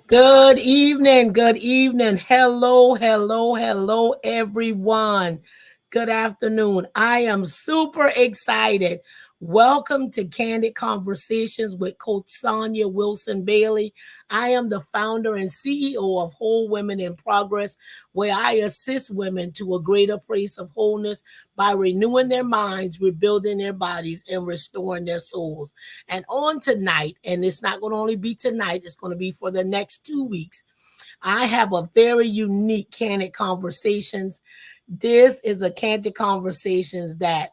Good evening. Good evening. Hello, everyone. Good afternoon. I am super excited. Welcome to Candid Conversations with Coach Sonya Wilson Bailey. I am the founder and CEO of Whole Women in Progress, where I assist women to a greater place of wholeness by renewing their minds, rebuilding their bodies, and restoring their souls. And on tonight, and it's not going to only be tonight, it's going to be for the next 2 weeks. I have a very unique Candid Conversations. This is a Candid Conversations that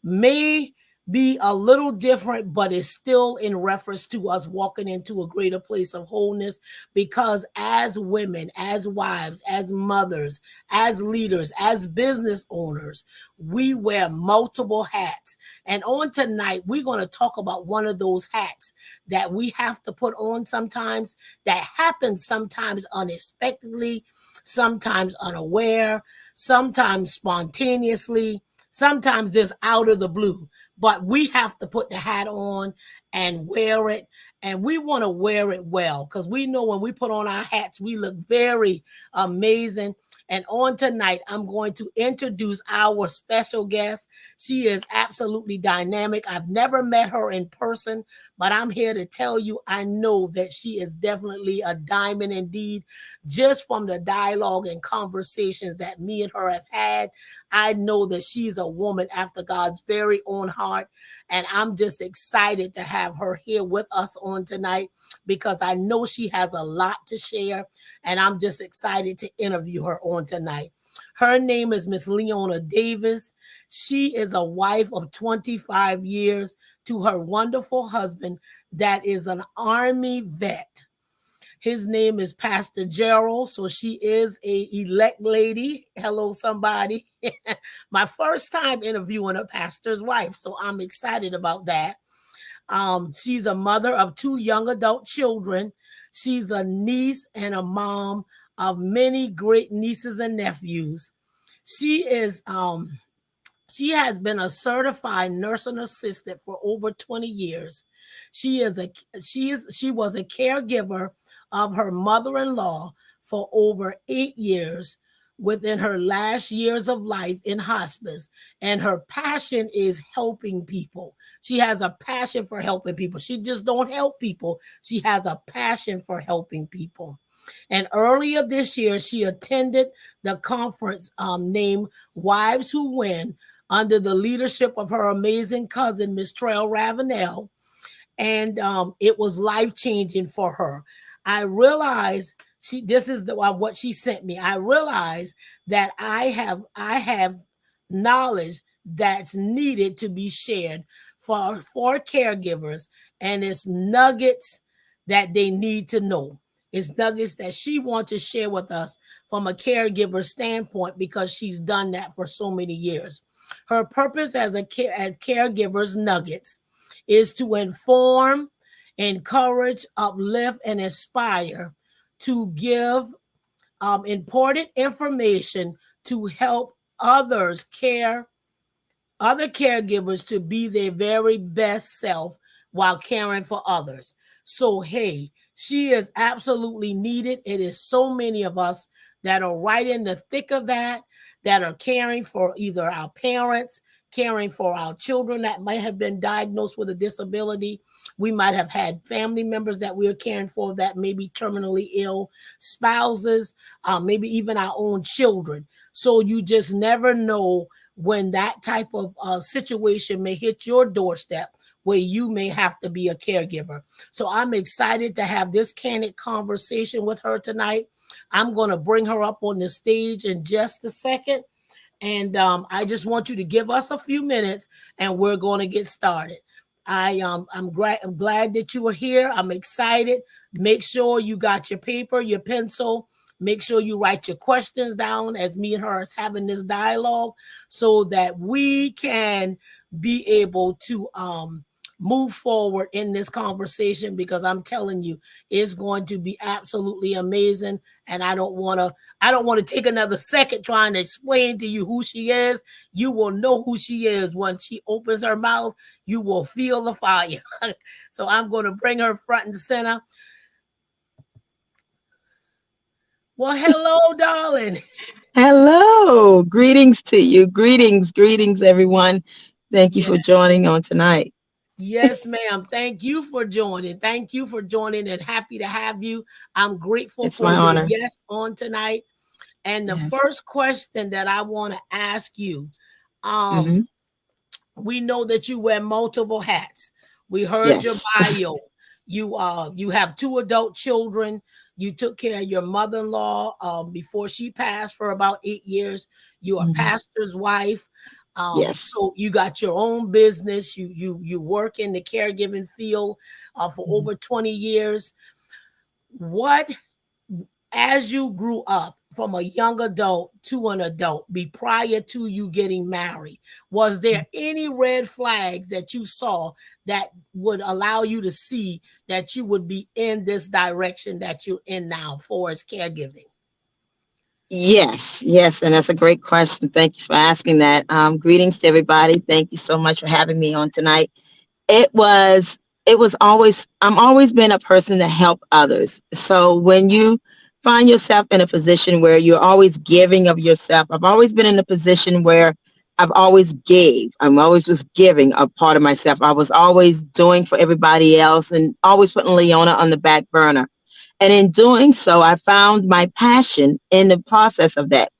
may be a little different, but is still in reference to us walking into a greater place of wholeness. Because as women, as wives, as mothers, as leaders, as business owners, we wear multiple hats. And on tonight, we're going to talk about one of those hats that we have to put on sometimes, that happens sometimes unexpectedly, sometimes unaware, sometimes spontaneously, sometimes just out of the blue. But we have to put the hat on and wear it. And we want to wear it well, because we know when we put on our hats, we look very amazing. And on tonight, I'm going to introduce our special guest. She is absolutely dynamic. I've never met her in person, but I'm here to tell you, I know that she is definitely a diamond indeed. Just from the dialogue and conversations that me and her have had, I know that she's a woman after God's very own heart. And I'm just excited to have her here with us on tonight, because I know she has a lot to share. And I'm just excited to interview her on tonight. Her name is Miss Leona Davis. She is a wife of 25 years to her wonderful husband that is an Army vet. His name is Pastor Gerald. So she is a elect lady. Hello, somebody. My first time interviewing a pastor's wife. So I'm excited about that. She's a mother of two young adult children. She's a niece and a mom of many great nieces and nephews. She is she has been a certified nursing assistant for over 20 years. She was a caregiver of her mother-in-law for over 8 years within her last years of life in hospice, and her passion is helping people. She has a passion for helping people. She just don't help people. She has a passion for helping people. And earlier this year, she attended the conference named Wives Who Win under the leadership of her amazing cousin, Miss Trail Ravenel. And it was life changing for her. I realized this is what she sent me. I realized that I have knowledge that's needed to be shared for caregivers, and it's nuggets that they need to know. It's nuggets that she wants to share with us from a caregiver standpoint, because she's done that for so many years. Her purpose as caregivers nuggets is to inform, encourage, uplift, and inspire, to give important information to help other caregivers to be their very best self while caring for others. So, hey, she is absolutely needed. It is so many of us that are right in the thick of that are caring for either our parents, caring for our children that might have been diagnosed with a disability. We might have had family members that we're caring for that may be terminally ill, spouses, maybe even our own children. So you just never know when that type of situation may hit your doorstep, where you may have to be a caregiver. So I'm excited to have this candid conversation with her tonight. I'm going to bring her up on the stage in just a second. And I just want you to give us a few minutes and we're going to get started. I'm glad that you are here. I'm excited. Make sure you got your paper, your pencil. Make sure you write your questions down as me and her is having this dialogue, so that we can be able to move forward in this conversation, because I'm telling you, it's going to be absolutely amazing. And I don't want to take another second trying to explain to you who she is. You will know who she is when she opens her mouth. You will feel the fire. So I'm going to bring her front and center. Well, hello, darling. Hello. Greetings to you. Greetings, everyone. Thank you Yeah. for joining on tonight. Yes, ma'am. Thank you for joining. Thank you for joining and happy to have you. I'm grateful It's for my your honor. yes on tonight. And the Yes. first question that I want to ask you, um, Hmm. we know that you wear multiple hats. We heard your Yes. bio. You have two adult children. You took care of your mother-in-law before she passed for about 8 years. You are Hmm. pastor's wife. Yes. So you got your own business. You work in the caregiving field for Mhm. over 20 years. What as you grew up from a young adult to an adult, be prior to you getting married, was there any red flags that you saw that would allow you to see that you would be in this direction that you're in now for as caregiving? Yes, and that's a great question. Thank you for asking that. Greetings to everybody. Thank you so much for having me on tonight. It was always I'm always been a person to help others. So when you find yourself in a position where you're always giving of yourself, I've always been in a position where I've always gave. I'm always was giving a part of myself. I was always doing for everybody else and always putting Leona on the back burner. And in doing so, I found my passion in the process of that,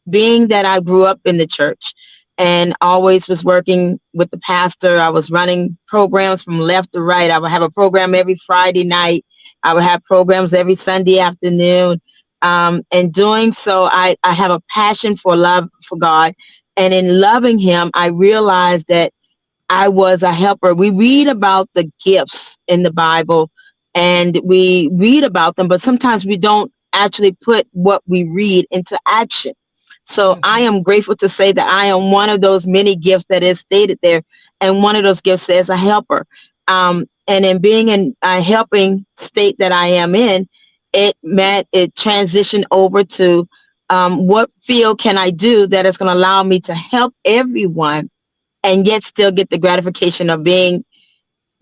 being that I grew up in the church and always was working with the pastor. I was running programs from left to right. I would have a program every Friday night. I would have programs every Sunday afternoon. And doing so, I have a passion for love for God. And in loving Him, I realized that I was a helper. We read about the gifts in the Bible and we read about them, but sometimes we don't actually put what we read into action. So I Mhm. am grateful to say that I am one of those many gifts that is stated there. And one of those gifts says a helper. And in being in a helping state that I am in, it transitioned over to what field can I do that is going to allow me to help everyone and yet still get the gratification of being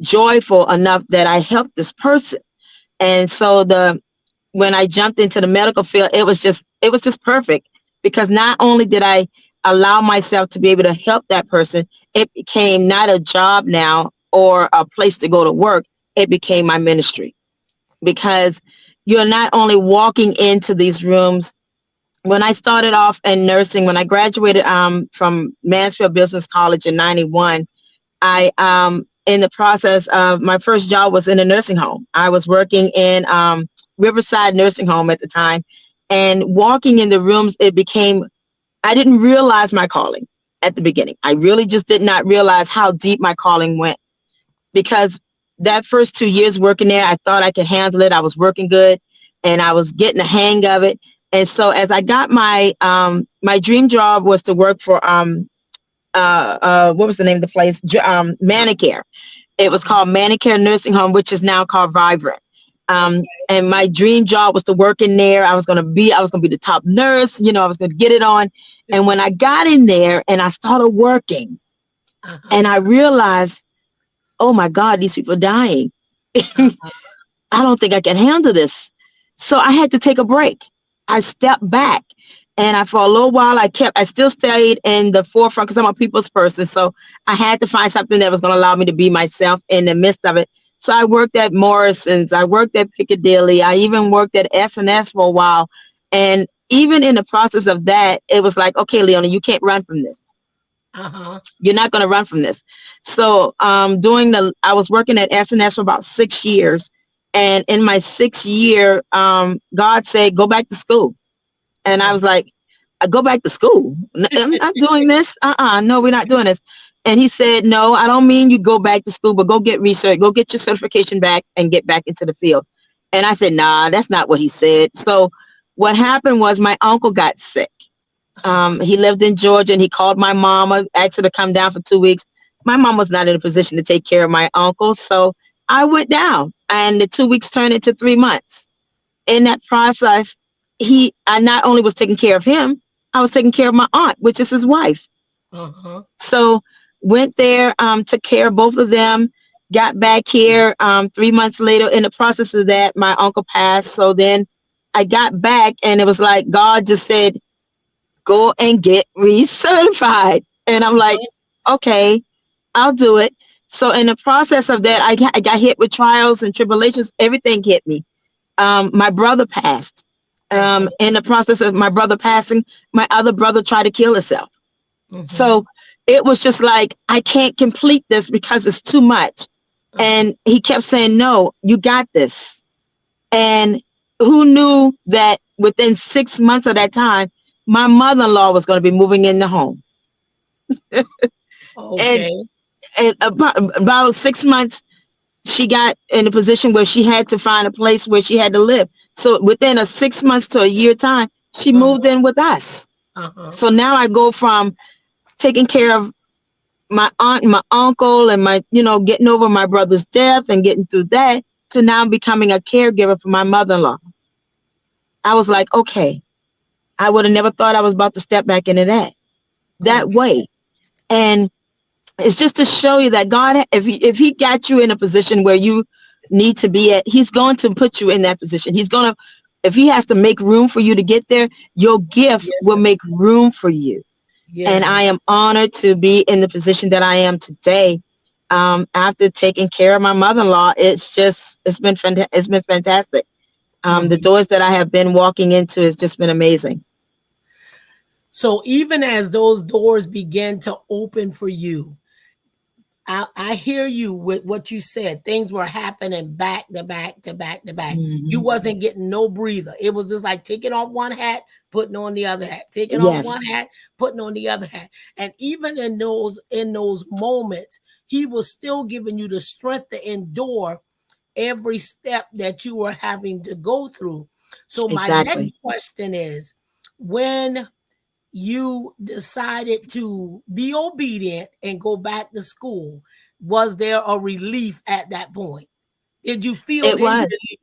joyful enough that I helped this person. And so the when I jumped into the medical field, it was just perfect because not only did I allow myself to be able to help that person, it became not a job now or a place to go to work. It became my ministry because you're not only walking into these rooms. When I started off in nursing, when I graduated from Mansfield Business College in '91, I in the process of my first job was in a nursing home. I was working in Riverside Nursing Home at the time, and walking in the rooms, it became I didn't realize my calling at the beginning. I really just did not realize how deep my calling went because that first 2 years working there, I thought I could handle it. I was working good, and I was getting the hang of it. And so as I got my dream job was to work for what was the name of the place? Manicare. It was Uh-huh. called Manicare Nursing Home, which is now called Vibrant. Okay. And my dream job was to work in there. I was gonna be the top nurse. I was gonna get it on. And when I got in there and I started working, and Uh-huh. I realized, oh my God, these people are dying. Uh-huh. I don't think I can handle this. So I had to take a break. I stepped back and for a little while, I still stayed in the forefront because I'm a people's person. So I had to find something that was going to allow me to be myself in the midst of it. So I worked at Morrison's. I worked at Piccadilly. I even worked at S&S for a while. And even in the process of that, it was like, okay, Leona, you can't run from this. Uh-huh. You're not going to run from this. So I was working at SNS for about 6 years. And in my 6th year, God said, go back to school. And I Uh-huh. was like, I go back to school. I'm not doing this. No, we're not doing this. And he said, no, I don't mean you go back to school, but go get research, go get your certification back and get back into the field. And I said, nah, that's not what he said. So what happened was my uncle got sick. Uh-huh. He lived in Georgia and he called my mama, asked her to come down for 2 weeks. My mom was not in a position to take care of my uncle. So I went down and the 2 weeks turned into 3 months. In that process, I not only was taking care of him, I was taking care of my aunt, which is his wife. Uh-huh. So went there, took care of both of them, got back here 3 months later. In the process of that, my uncle passed. So then I got back and it was like God just said, go and get recertified. And I'm like, Uh-huh. okay, I'll do it. So in the process of that, I got hit with trials and tribulations. Everything hit me. My brother passed. Uh-huh. In the process of my brother passing, my other brother tried to kill himself. Mm-hmm. So it was just like, I can't complete this because it's too much. Uh-huh. And he kept saying, no, you got this. And who knew that within 6 months of that time, my mother-in-law was going to be moving in the home. And, Okay. and about 6 months, she got in a position where she had to find a place where she had to live. So within a 6 months to a year time, she moved Uh-huh. in with us. Uh-huh. So now I go from taking care of my aunt and my uncle and my, getting over my brother's death and getting through that to now becoming a caregiver for my mother-in-law. I was like, okay, I would have never thought I was about to step back into that Okay. way. And it's just to show you that God, if he got you in a position where you need to be at, he's going to put you in that position. He's going to, if he has to make room for you to get there, your gift will Yes. make room for you. And I Yes. am honored to be in the position that I am today. After taking care of my mother-in-law, it's been fantastic. The Mm-hmm. doors that I have been walking into has just been amazing. So even as those doors begin to open for you, I hear you with what you said. Things were happening back to back to back to back. You Mhm. wasn't getting no breather. It was just like taking off one hat, putting on the other hat, taking off one Yes, hat, putting on the other hat. And even in those moments, he was still giving you the strength to endure every step that you were having to go through. So my exactly. next question is, when you decided to be obedient and go back to school, was there a relief at that point? Did you feel It any was. relief?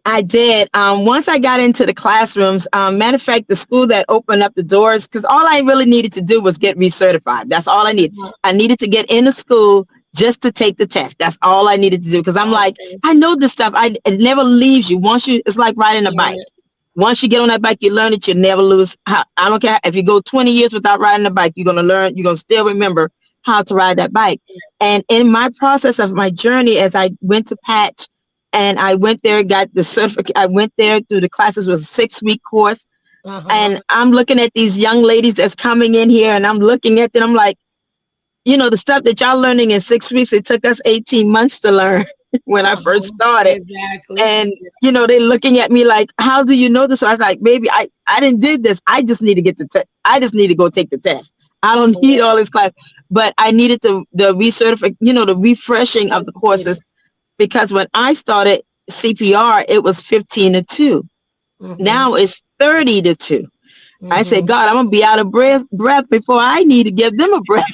I did. Once I got into the classrooms, matter of fact, the school that opened up the doors, because all I really needed to do was get recertified. That's all I need. Uh-huh. I needed to get into school just to take the test. That's all I needed to do. Because I'm like, Okay. I know this stuff. It never leaves you. It's like riding a bike. Learn it. Once you get on that bike, you learn it. You never lose. I don't care if you go 20 years without riding a bike. You're gonna learn. You're gonna still remember how to ride that bike. And in my process of my journey, as I went to Patch, and I went there, got the certificate. I went there through the classes. It was a 6-week course, Uh-huh. and I'm looking at these young ladies that's coming in here, and I'm looking at them. I'm like, the stuff that y'all learning in 6 weeks, it took us 18 months to learn when I first Uh-huh. started. Exactly. And they looking at me like, how do you know this? So I was like, baby, I didn't did this. I just need to get the test. I just need to go take the test. I don't need Correct. all this class. But I needed the recertify, the refreshing of the Certificated. courses, because when I started CPR, it was 15 to 2. Mm-hmm. Now it's 30 to 2. I said, Mm-hmm. God, I'm gonna be out of breath before I need to give them a breath,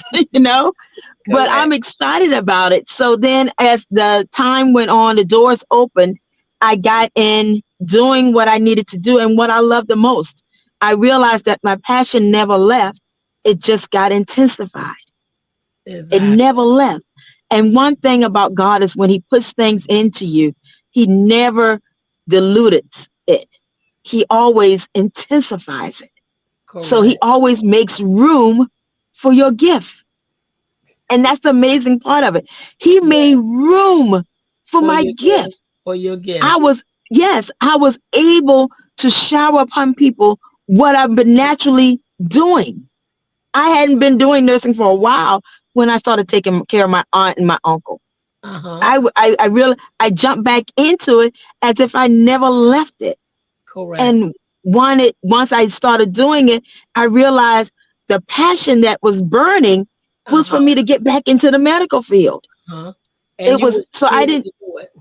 But I'm Correct. excited about it. So then as the time went on, the doors opened, I got in doing what I needed to do and what I love the most. I realized that my passion never left. It just got intensified. It Exactly. never left. And one thing about God is when he puts things into you, he never dilutes it. He always intensifies it. So he Correct. always makes room for your gift. And that's the amazing part of it. He made Yeah. room for For my your gift. gift. For your I gift. was, yes, I was able to shower upon people what I've been naturally doing. I hadn't been doing nursing for a while when I started taking care of my aunt and my uncle. Uh-huh. I jumped back into it as if I never left it. Correct. And once I started doing it, I realized the passion that was burning was for Uh-huh. me to get back into the medical field. Uh-huh. And It you was was so I able didn't to do it.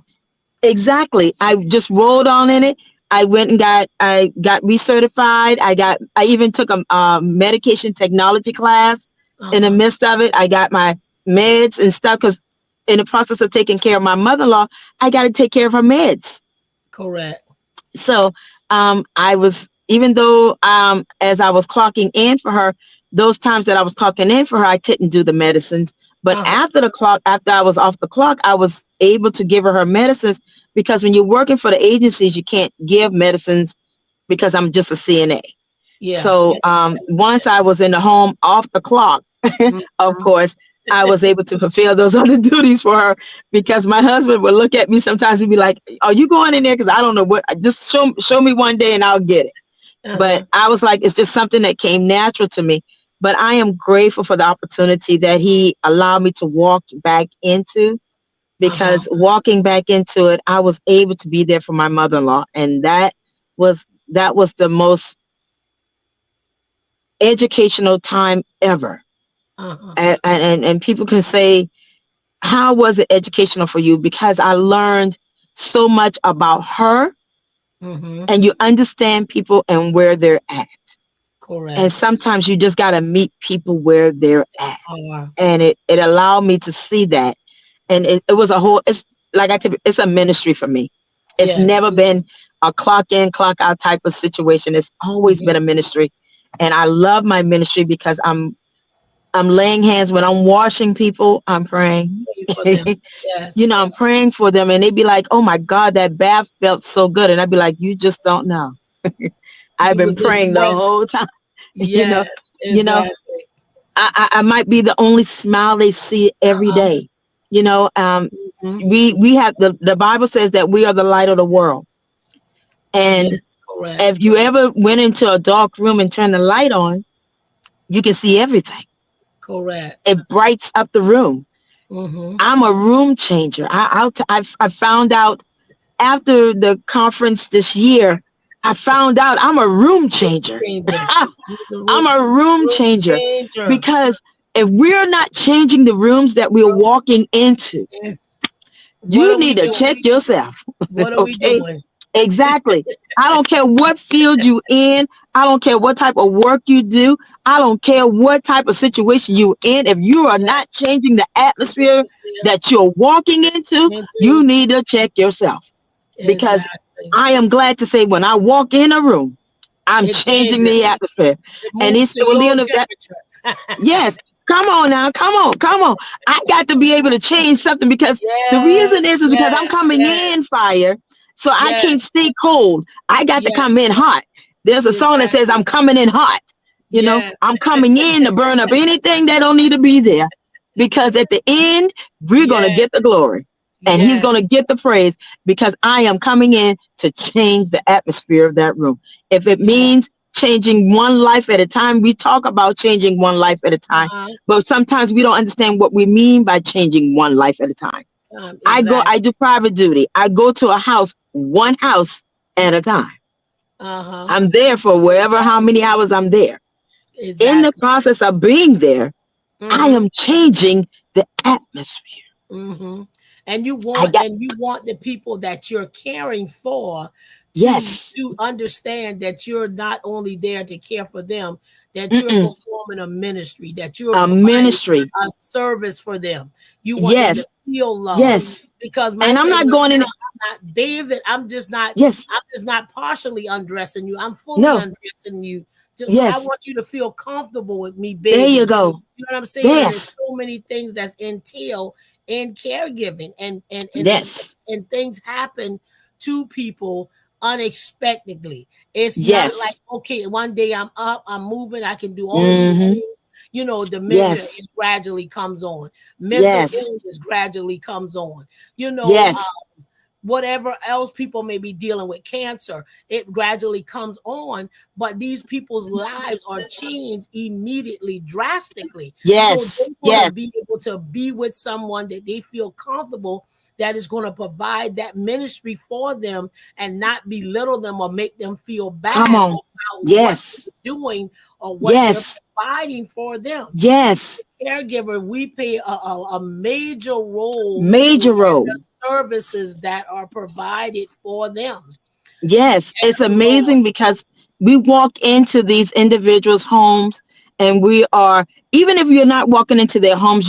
exactly. I just rolled on in it. I got recertified. I even took a medication technology class in the Uh-huh. midst of it. I got my meds and stuff because in the process of taking care of my mother-in-law, I got to take care of her meds. Correct. So I was, even though as I was clocking in for her, those times that I was clocking in for her, I couldn't do the medicines. But Uh-huh. after I was off the clock, I was able to give her medicines. because when you're working for the agencies, you can't give medicines because I'm just a CNA. Yeah. So once I was in the home off the clock, of Mhm. course, I was able to fulfill those other duties for her, because my husband would look at me sometimes and be like, "Are you going in there? Because I don't know what. Just show me one day and I'll get it." But Uh-huh. I was like, it's just something that came natural to me. But I am grateful for the opportunity that he allowed me to walk back into, Uh-huh. because walking back into it, I was able to be there for my mother-in-law, and that was the most educational time ever. Uh-huh. And people can say, how was it educational for you? Because I learned so much about her, Mm-hmm. and you understand people and where they're at. And Correct. sometimes you just got to meet people where they're at. Uh, And it allowed me to see that. And it was a whole, it's like it's a ministry for me. It's yes. never been a clock in, clock out type of situation. It's always Mm-hmm. been a ministry. And I love my ministry because I'm laying hands when I'm washing people, I'm praying. Pray for them. Yes. I'm praying for them, and they'd be like, "Oh my God, that bath felt so good." And I'd be like, "You just don't know. I've You been was in the praying the present. whole time." you Yes. know, you know, Exactly. I might be the only smile they see every Uh-huh. day. You know, Mm-hmm. we have the Bible says that we are the light of the world. And Yes. Correct. if you ever went into a dark room and turned the light on, you can see everything. Correct. It brights up the room. Mm-hmm. I'm a room changer. I found out after the conference this year. I found out I'm a room changer. Changer. You're the I'm a room room changer, changer. because if we're not changing the rooms that we're walking into, Eh, what you are we need to check doing? yourself. What are we Okay? doing? Exactly. I don't care what field you in. I don't care what type of work you do. I don't care what type of situation you in. If you are not Yes. changing the The atmosphere atmosphere that you're walking into, you into need to check yourself. Because exactly. I am glad to say, when I walk in a room, I'm It changing the changes. atmosphere. It And he moves said, to "Well, your Leona, that temperature. yes, come on now, come on, come on. I got to be able to change something, because the reason Yes. is because I'm Yes. coming Yes. in fire, so I Yes. can't stay cold. I got to Yes. come in hot. There's a song that says I'm Exactly. coming in hot. Yes. I'm coming in to burn up anything that don't need to be there, because at the end we're gonna Yes. get the glory, and He's Yes. gonna get the praise, because I am coming in to change the atmosphere of that room. If it Yes. means changing one life at a time, we talk about changing one life at a time, Uh-huh. but sometimes we don't understand what we mean by changing one life at a time. I Exactly. do private duty. I go to a house, one house at a time. Uh-huh. I'm there for wherever, how many hours I'm there. In the Exactly. process of being there, I Mm-hmm. am changing the atmosphere. Mm-hmm. I got, And you want the people that you're caring for yes, to understand that you're not only there to care for them, that you're mm-mm, performing a ministry, that you're a providing ministry. a service for them. You want them to Yes, feel love. yes. Because my And I'm thing not is, going in. I'm not bathing. Yes, I'm just not partially undressing you. I'm fully no, undressing you. So I yes. want you to feel comfortable with me There you bathing. go. You know what I'm saying? And there's Yes, so many things that's entail in caregiving, yes, and things happen to people unexpectedly. It's not like, yes. okay, one day I'm up, I'm moving, I can do all of these Mm-hmm. things. Dementia Yes, is gradually comes on. Mental yes, illness gradually comes on. You know, yes, whatever else people may be dealing with, cancer, it gradually comes on, but these people's lives are changed immediately, drastically. So they yes, want to yes. be able to be with someone that they feel comfortable, that is going to provide that ministry for them and not belittle them or make them feel Come bad on. about what Yes, they're doing or what they're yes, providing for them. yes. Caregiver, we play a major role Major in role. the services that are provided for them. Yes, it's Major role. amazing, because we walk into these individuals' homes, and we are, even if you're not walking into their homes,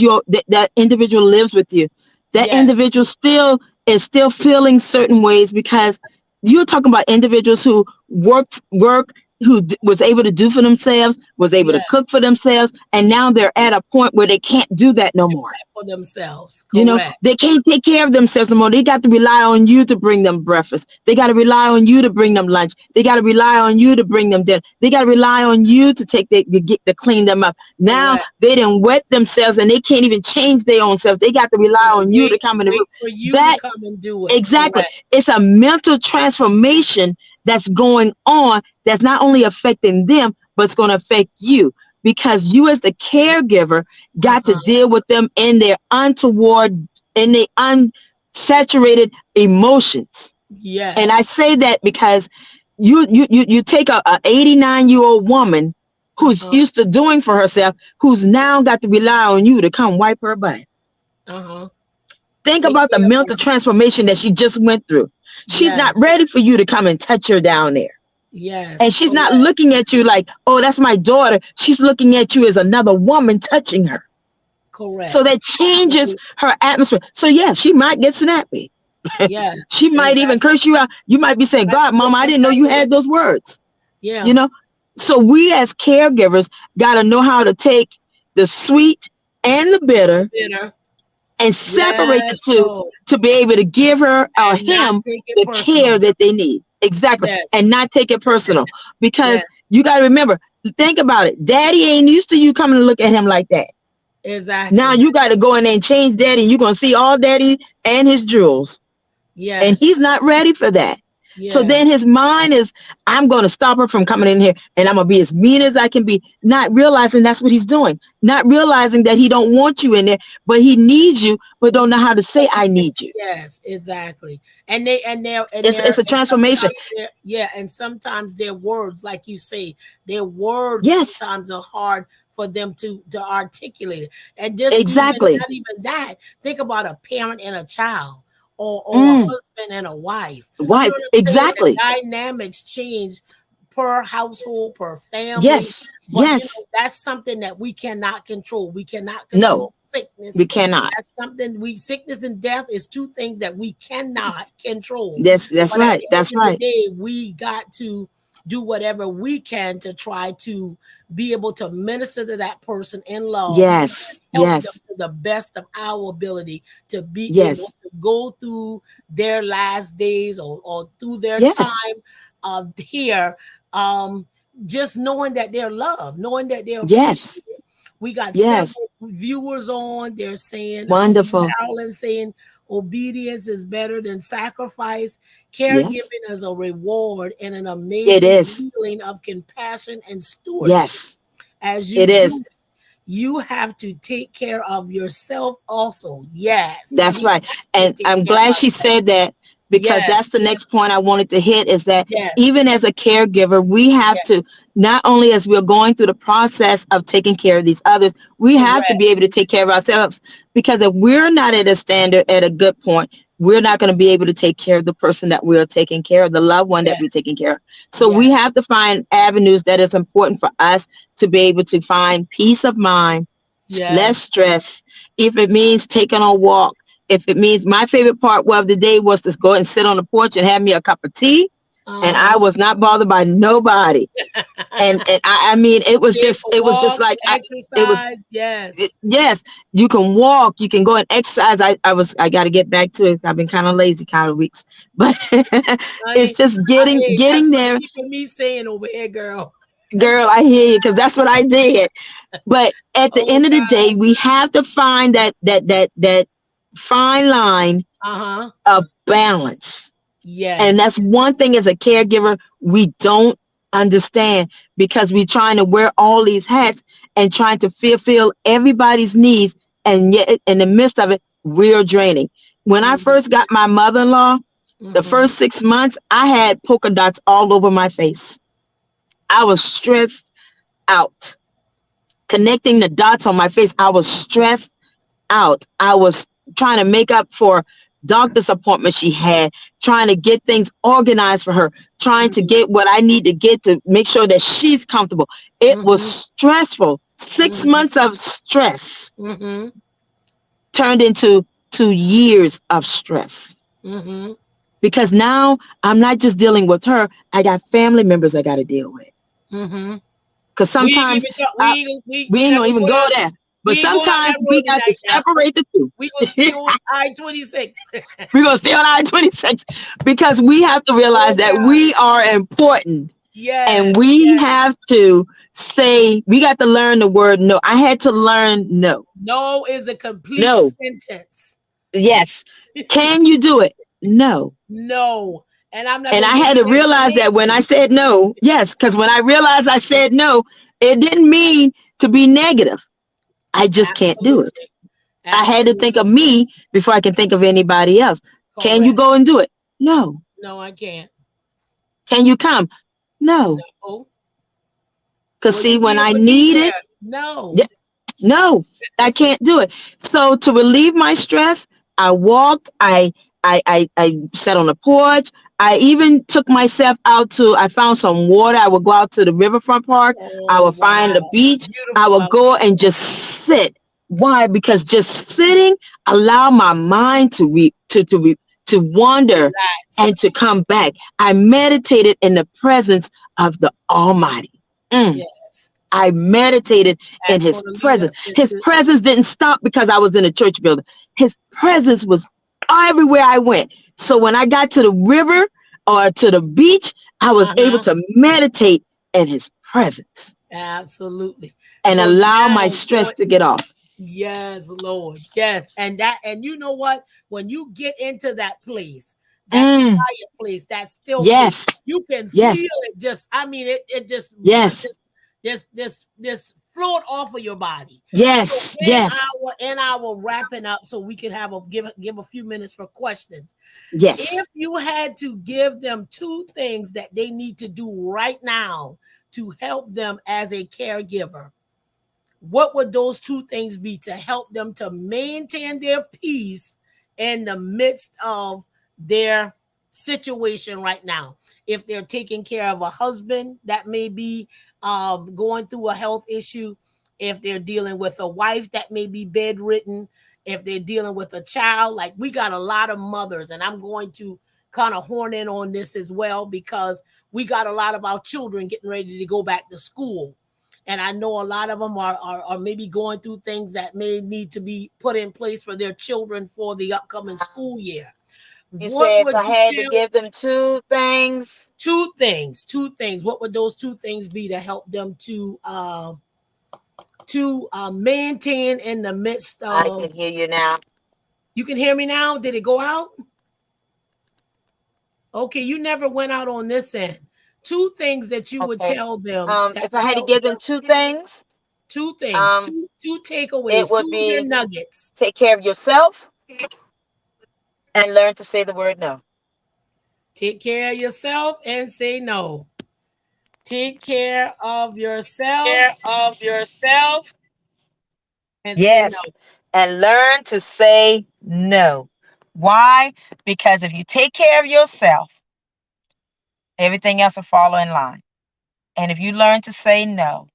that individual lives with you. That Yes, individual still is still feeling certain ways, because you're talking about individuals who was able to do for themselves was able to Yes. cook for themselves, and now they're at a point where they can't do that no more. For themselves. You know, Correct. they can't take care of themselves no more. They got to rely on you to bring them breakfast. They got to rely on you to bring them lunch. They got to rely on you to bring them dinner. They got to rely on you to take to clean them up. Now Correct. they done wet themselves and they can't even change their own selves. They got to rely Gotta on you to wait, come in the room. wait for you to That come and do it. exactly. Correct. It's a mental transformation that's going on that's not only affecting them, but it's going to affect you because you as the caregiver got to Uh-huh. deal with them in their untoward, in the unsaturated emotions. And I Yes. say that because you take a 89-year-old woman who's Uh-huh. used to doing for herself, who's now got to rely on you to come wipe her butt. Uh-huh. Think Take about the care of mental her. transformation that she just went through. She's Yes. not ready for you to come and touch her down there. And Yes. she's not Correct. looking at you like, oh, that's my daughter. She's looking at you as another woman touching her. So Correct. that changes her atmosphere. So yeah, she might get snappy. Yes. She might even Exactly. curse you out. You might be saying, God, Especially Mama, I didn't know you somebody. had those words. You Yeah. know? So we as caregivers got to know how to take the sweet and the bitter Bitter. and separate the Yes, two Lord. to be able to give her or And not him take it the care personal. that they need. Exactly. Yes. And not take it personal because Yes. you got to remember, think about it. Daddy ain't used to you coming to look at him like that. Now Exactly. you got to go in there and change daddy and you're going to see all daddy and his jewels. And Yes. he's not ready for that. So then Yes. his mind is, I'm going to stop her from coming in here and I'm going to be as mean as I can be, not realizing that's what he's doing, not realizing that he don't want you in there, but he needs you, but don't know how to say, I need you. Yes, exactly. And It's a and transformation. sometimes yeah, and sometimes their words, like you say, their words Yes, sometimes are hard for them to articulate it. And just even exactly. not even that. Think about a parent and a child or a Mm, husband and a wife. You why? know what I'm saying? The Exactly. dynamics change per household, per family. Yes, But yes. that's something that we cannot control. We cannot No, control sickness. we cannot. That's something we sickness and death is two things that we cannot control. That's But at right. the That's end of the right. day, we got to do whatever we can to try to be able to minister to that person in love, Yes, help them yes, to the best of our ability to be able yes, to go through their last days or through their yes, time here. Just knowing that they're loved, knowing that they're yes, appreciated. We got yes. several viewers on. They're saying, Wonderful. Carolyn saying, obedience is better than sacrifice. Yes, Caregiving is a reward and an it amazing is. feeling of compassion and stewardship. Yes, As you it is. do it, you have to take care of yourself also. Yes, That's we right. have to And take I'm care of glad she ourselves. said that because that's Yes, the next point I wanted to hit is that yes, even as a caregiver, we have yes, to, not only as we're going through the process of taking care of these others, we have to correct. be able to take care of ourselves because if we're not at a standard, at a good point, we're not going to be able to take care of the person that we're taking care of, the loved one that we're Yes, taking care of. So yes, we have to find avenues that is important for us to be able to find peace of mind, less yes. stress. If it means taking a walk, if it means my favorite part of the day was to go and sit on the porch and have me a cup of tea, and I Uh-huh. was not bothered by nobody. And I mean, Take a it was just walk, like it was. exercise. Yes, Yes, you can walk, you can go and exercise. I got to get back to it. I've been kind of lazy kind of weeks, but it's honey. just Hey, that's getting what there. keeping me sane over here, girl. Girl, I hear you because that's what I did. But at the Oh end of the God. day, we have to find that fine line Uh-huh. of balance. And Yes. that's one thing as a caregiver we don't understand because we're trying to wear all these hats and trying to fulfill everybody's needs, and yet in the midst of it, we're draining. When I Mm-hmm. first got my mother-in-law, the Mm-hmm. first 6 months, I had polka dots all over my face. I was stressed out. Connecting the dots on my face, I was stressed out. I was trying to make up for doctor's appointments she had, trying to get things organized for her, trying to Mm-hmm. get what I need to get to make sure that she's comfortable. It was Mm-hmm. stressful. Six Mm-hmm. months of stress Mm-hmm. turned into 2 years of stress Mm-hmm. because now I'm not just dealing with her. I got family members I got to deal with. Mm-hmm. Because We ain't sometimes even go, uh, we we ain't never gonna even go go down. there. But We ain't go down sometimes that we road got to tonight. Now separate the two. we gonna stay on I-26. We're gonna stay on I-26 because we have to realize Oh that God. we are important, Yes. and we Yes. have to say we got to learn the word no. I had to learn no. No is a complete No. sentence. Yes. Can you do it? No. No. And I'm not And gonna I give had you to an realize that when I explanation. said no, yes, because when I realized I said no, it didn't mean to be negative. I just can't do it. Absolutely. I had to think of Absolutely. me before I can think of anybody else. Can you Correct. go and do it? No. No, I can't. Can you come? No. No. Because Will see, you when be I able to be need it, there? No. yeah, no, I can't do it. So to relieve my stress, I walked, I sat on the porch. I even took myself out to, I found some water. I would go out to the riverfront park. I Oh would find the wow. beach. I Beautiful would out go there. and just sit. Why? Because just sitting allow my mind to wander Relax. and to come back. I meditated in the presence of the Almighty. Mm. Yes. I meditated in That's his gonna lead presence. us His into presence didn't stop because I was in a church building. His presence was everywhere I went. So when I got to the river or to the beach, I was able uh-huh. to meditate in his presence Absolutely. and So allow my now stress going to get off. yes, Lord. Yes. And you know what? When you get into that place, that Mm, quiet place, that still place, yes, you can yes, feel it just, I mean, it just yes, this float off of your body. So yes, yes, in our wrapping up, so we can have a give a few minutes for questions. yes. If you had to give them two things that they need to do right now to help them as a caregiver, what would those two things be to help them to maintain their peace in the midst of their situation right now? If they're taking care of a husband that may be going through a health issue, if they're dealing with a wife that may be bedridden, if they're dealing with a child, like we got a lot of mothers, and I'm going to kind of horn in on this as well because we got a lot of our children getting ready to go back to school, and I know a lot of them are maybe going through things that may need to be put in place for their children for the upcoming school year. You What say if would I you had to tell give them two things, two things? Two things. What would those two things be to help them to maintain in the midst I of? can hear you now. You can hear me now? Did it go out? Okay, you never went out on this end. Two things that you would Okay. tell them that If I had to help give them them. two things, Two things. um, Two it takeaways. Two would of your be nuggets. take care of yourself and learn to say the word no. Take care of yourself and say no. Take care of yourself Care of yourself. and say no. Yes. And learn to say no. Why? Because if you take care of yourself, everything else will follow in line. And if you learn to say no,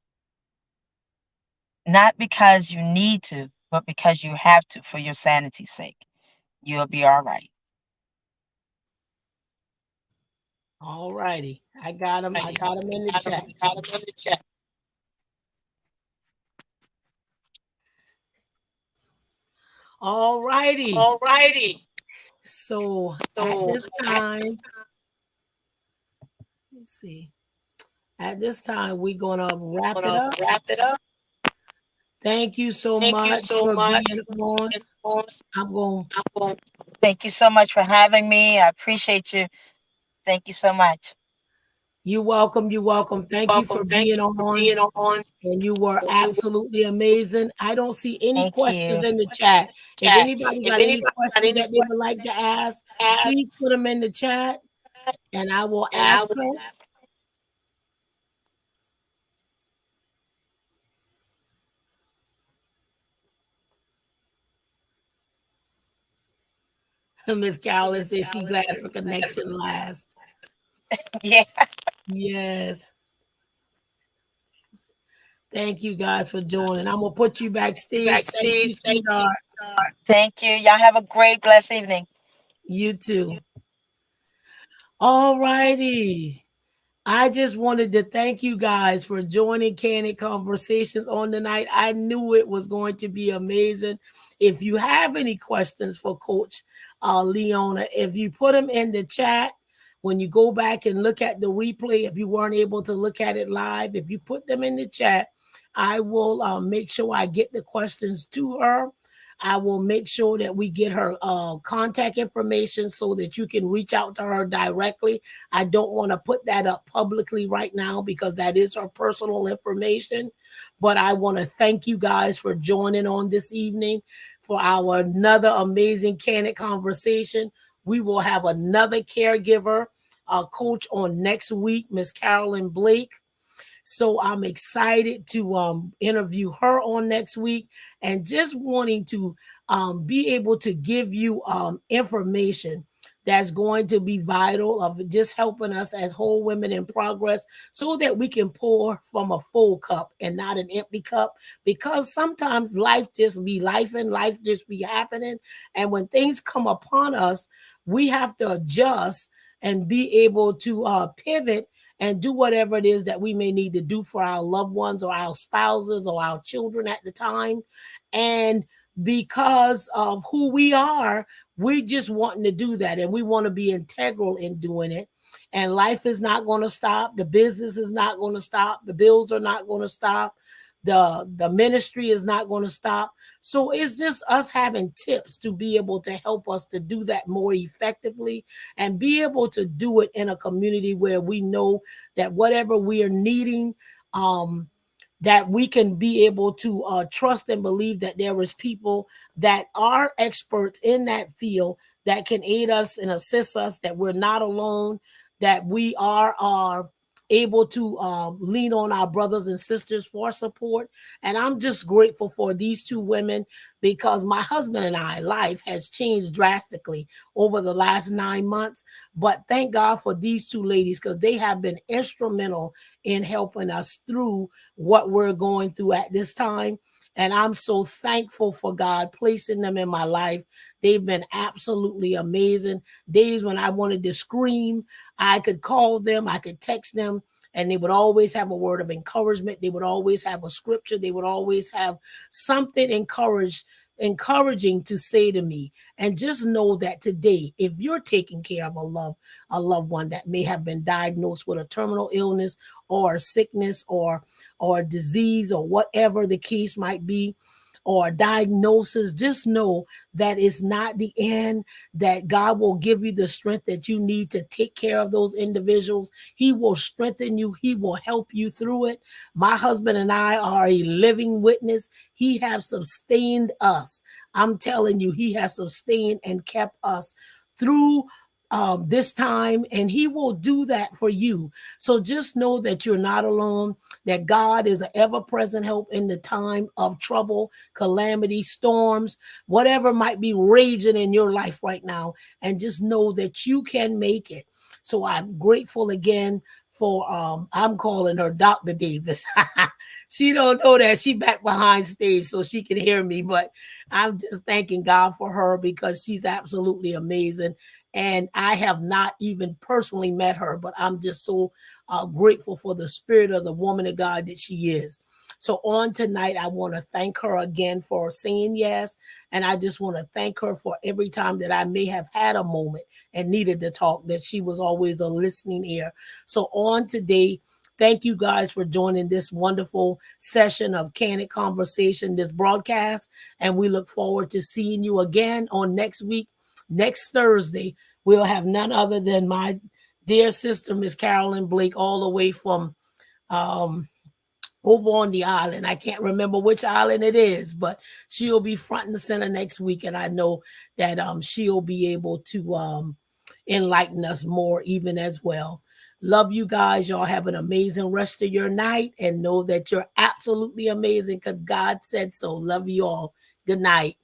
not because you need to, but because you have to for your sanity's sake, you'll be all right. All righty. I got them. I got them in the chat. All righty. All righty. So at So this time, let's see. At this time, we're gonna wrap it gonna up. wrap it up. Thank you so Thank you much so for much. being on. I'm going. Thank you so much for having me. I appreciate you. Thank you so much. You're welcome. You're welcome. Thank you Welcome. for Thank being you for on. being on. And you were absolutely amazing. I don't see any Thank questions you. in the chat. If Chat. anybody If got any anybody got questions any that they would questions like to ask, to ask, please put them in the chat and I will and I ask will her. ask. Miss Carolyn Miss says she Callis glad is her glad for connection lasts. yeah. Yes. Thank you guys for joining. I'm gonna put you You backstage. Thank you, backstage. Thank you. sweetheart. Thank you. Y'all have a great, blessed evening. You too. All righty. I just wanted to thank you guys for joining Candid Conversations on tonight. I knew it was going to be amazing. If you have any questions for Coach Leona, if you put them in the chat, when you go back and look at the replay, if you weren't able to look at it live, if you put them in the chat, I will make sure I get the questions to her. I will make sure that we get her contact information so that you can reach out to her directly. I don't want to put that up publicly right now because that is her personal information. But I want to thank you guys for joining on this evening for our another amazing Candid Conversation. We will have another caregiver coach on next week, Miss Carolyn Blake. So I'm excited to interview her on next week and just wanting to be able to give you information that's going to be vital of just helping us as whole women in progress so that we can pour from a full cup and not an empty cup, because sometimes life just be life and life just be happening, and when things come upon us we have to adjust and be able to pivot and do whatever it is that we may need to do for our loved ones or our spouses or our children at the time. And because of who we are, we just wanting to do that and we want to be integral in doing it. And life is not going to stop. The business is not going to stop. The bills are not going to stop. The ministry is not going to stop. So it's just us having tips to be able to help us to do that more effectively and be able to do it in a community where we know that whatever we are needing, that we can be able to trust and believe that there is people that are experts in that field that can aid us and assist us, that we're not alone, that we are able to lean on our brothers and sisters for support. And I'm just grateful for these two women because my husband and I life has changed drastically over the last 9 months. But thank God for these two ladies because they have been instrumental in helping us through what we're going through at this time. And I'm so thankful for God placing them in my life. They've been absolutely amazing. Days when I wanted to scream, I could call them, I could text them, and they would always have a word of encouragement. They would always have a scripture. They would always have something encouraging to say to me. And just know that today, if you're taking care of a loved one that may have been diagnosed with a terminal illness or a sickness or disease or whatever the case might be, or diagnosis, just know that it's not the end, that God will give you the strength that you need to take care of those individuals. He will strengthen you. He will help you through it. My husband and I are a living witness. He has sustained us. I'm telling you, he has sustained and kept us through this time, and he will do that for you. So just know that you're not alone, that God is an ever-present help in the time of trouble, calamity, storms, whatever might be raging in your life right now. And just know that you can make it. So I'm grateful again for I'm calling her Dr. Davis. She don't know that she back behind stage so she can hear me, but I'm just thanking God for her because she's absolutely amazing. And I have not even personally met her, but I'm just so grateful for the spirit of the woman of God that she is. So on tonight, I want to thank her again for saying yes. And I just want to thank her for every time that I may have had a moment and needed to talk, that she was always a listening ear. So on today, thank you guys for joining this wonderful session of Candid Conversation, this broadcast. And we look forward to seeing you again on next week. Next Thursday, we'll have none other than my dear sister, Miss Carolyn Blake, all the way from um, over on the island. I can't remember which island it is, but she'll be front and center next week. And I know that she'll be able to enlighten us more even as well. Love you guys. Y'all have an amazing rest of your night and know that you're absolutely amazing because God said so. Love you all. Good night.